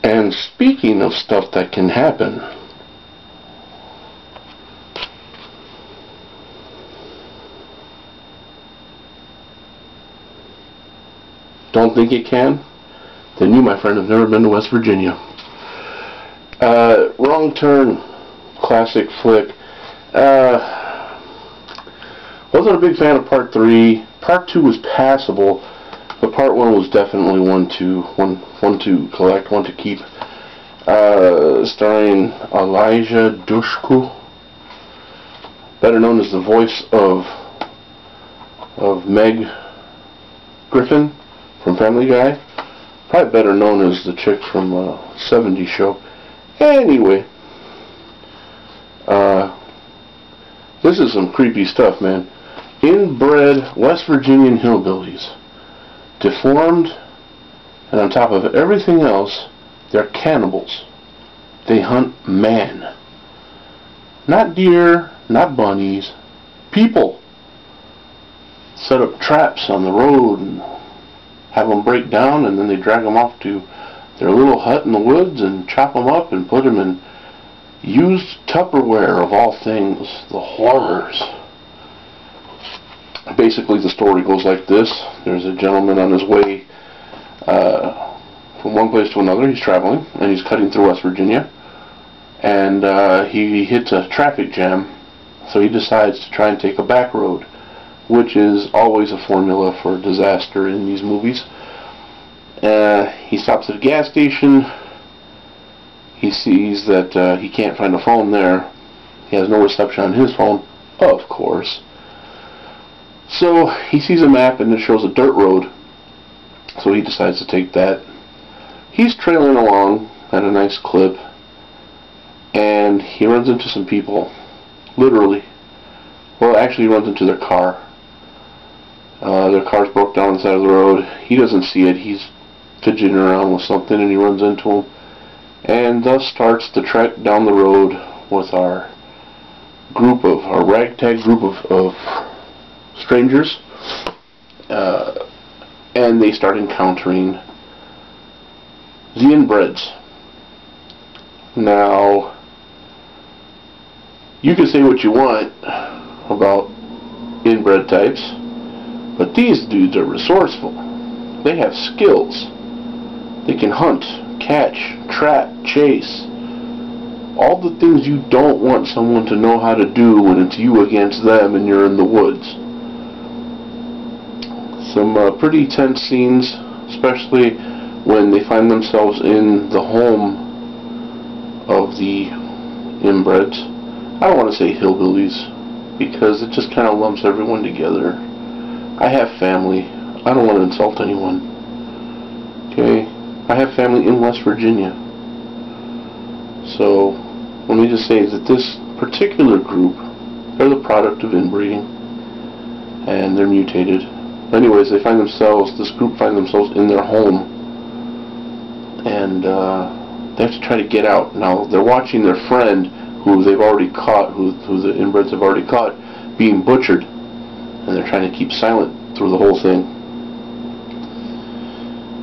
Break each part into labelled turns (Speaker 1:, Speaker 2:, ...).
Speaker 1: And speaking of stuff that can happen, don't think it can? Then you, my friend, have never been to West Virginia. Wrong Turn, classic flick. Wasn't a big fan of Part 3. Part 2 was passable, but Part 1 was definitely one to collect, one to keep. Starring Elijah Dushku, better known as the voice of Meg Griffin from Family Guy. Probably better known as the chick from 70s show. Anyway, this is some creepy stuff, man. Inbred West Virginian hillbillies, deformed, and on top of everything else, they're cannibals. They hunt man. Not deer, not bunnies, people. Set up traps on the road and have them break down, and then they drag them off to their little hut in the woods and chop them up and put them in used Tupperware, of all things. The horrors. Basically, the story goes like this. There's a gentleman on his way from one place to another. He's traveling, and he's cutting through West Virginia, and he hits a traffic jam, so he decides to try and take a back road, which is always a formula for disaster in these movies. He stops at a gas station. He sees that he can't find a phone there. He has no reception on his phone, of course. So he sees a map and it shows a dirt road, so he decides to take that. He's trailing along at a nice clip, and he runs into some people, literally. Well, actually he runs into their car. Their car's broke down on the side of the road. He doesn't see it. He's fidgeting around with something, and he runs into him, and thus starts the trek down the road with our ragtag group of strangers, and they start encountering the inbreds. Now, you can say what you want about inbred types, but these dudes are resourceful. They have skills. They can hunt, catch, trap, chase. All the things you don't want someone to know how to do when it's you against them and you're in the woods. Some pretty tense scenes, especially when they find themselves in the home of the inbreds. I don't want to say hillbillies, because it just kind of lumps everyone together. I have family. I don't want to insult anyone. Okay? I have family in West Virginia. So, let me just say that this particular group, they're the product of inbreeding, and they're mutated. Anyways, this group find themselves in their home, and they have to try to get out. Now, they're watching their friend, who they've already caught, who the inbreds have already caught, being butchered, and they're trying to keep silent through the whole thing.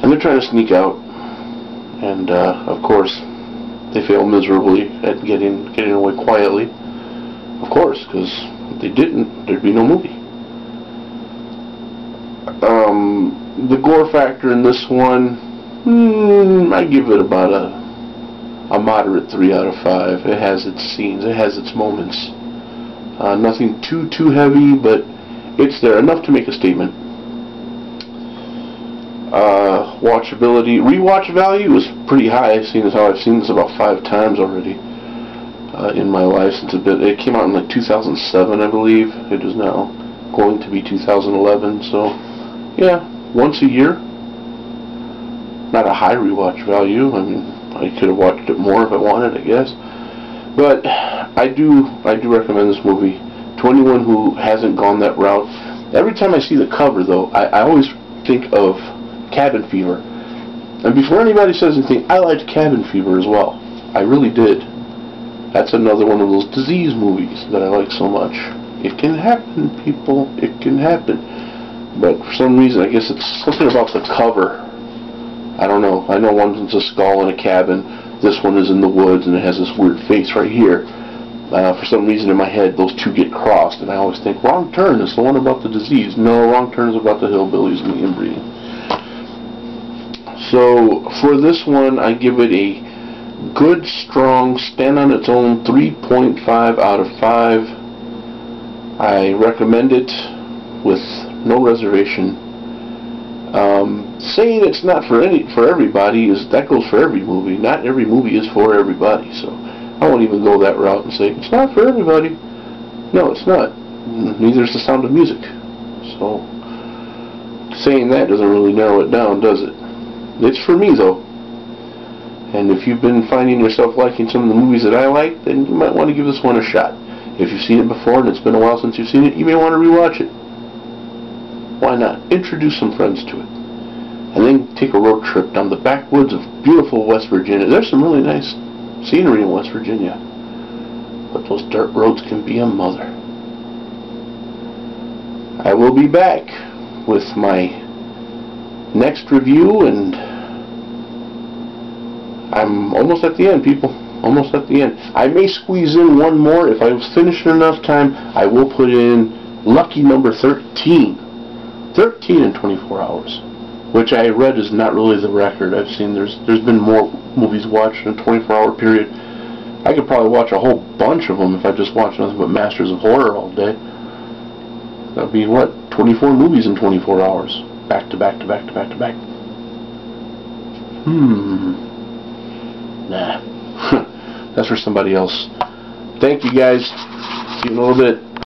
Speaker 1: And they're trying to sneak out, and of course, they fail miserably at getting away quietly. Of course, because if they didn't, there'd be no movie. The gore factor in this one, I give it about a moderate 3 out of 5. It has its scenes, it has its moments. Nothing too heavy, but it's there enough to make a statement. Watchability, rewatch value is pretty high, seeing as how I've seen this about 5 times already in my life since it came out in like 2007, I believe. It is now going to be 2011, so yeah, once a year. Not a high rewatch value. I mean, I could have watched it more if I wanted, I guess. But I do recommend this movie to anyone who hasn't gone that route. Every time I see the cover, though, I always think of Cabin Fever. And before anybody says anything, I liked Cabin Fever as well. I really did. That's another one of those disease movies that I like so much. It can happen, people. It can happen. But for some reason, I guess it's something about the cover. I don't know. I know one's a skull in a cabin. This one is in the woods, and it has this weird face right here. For some reason in my head, those two get crossed, and I always think, Wrong Turn is the one about the disease. No, Wrong Turn is about the hillbillies and the inbreeding. So, for this one, I give it a good, strong, stand on its own 3.5 out of 5. I recommend it with no reservation. Saying it's not for everybody that goes for every movie. Not every movie is for everybody, so I won't even go that route and say it's not for everybody. No, it's not. Neither is The Sound of Music. So saying that doesn't really narrow it down, does it? It's for me, though. And if you've been finding yourself liking some of the movies that I like, then you might want to give this one a shot. If you've seen it before and it's been a while since you've seen it, you may want to rewatch it. Why not? Introduce some friends to it. And then take a road trip down the backwoods of beautiful West Virginia. There's some really nice scenery in West Virginia. But those dirt roads can be a mother. I will be back with my next review, and I'm almost at the end, people. Almost at the end. I may squeeze in one more. If I finish in enough time, I will put in lucky number 13. 13 in 24 hours. Which I read is not really the record. I've seen there's been more movies watched in a 24-hour period. I could probably watch a whole bunch of them if I just watched nothing but Masters of Horror all day. That would be, what, 24 movies in 24 hours. Back to back to back to back to back. Nah. That's for somebody else. Thank you, guys. See you in a little bit.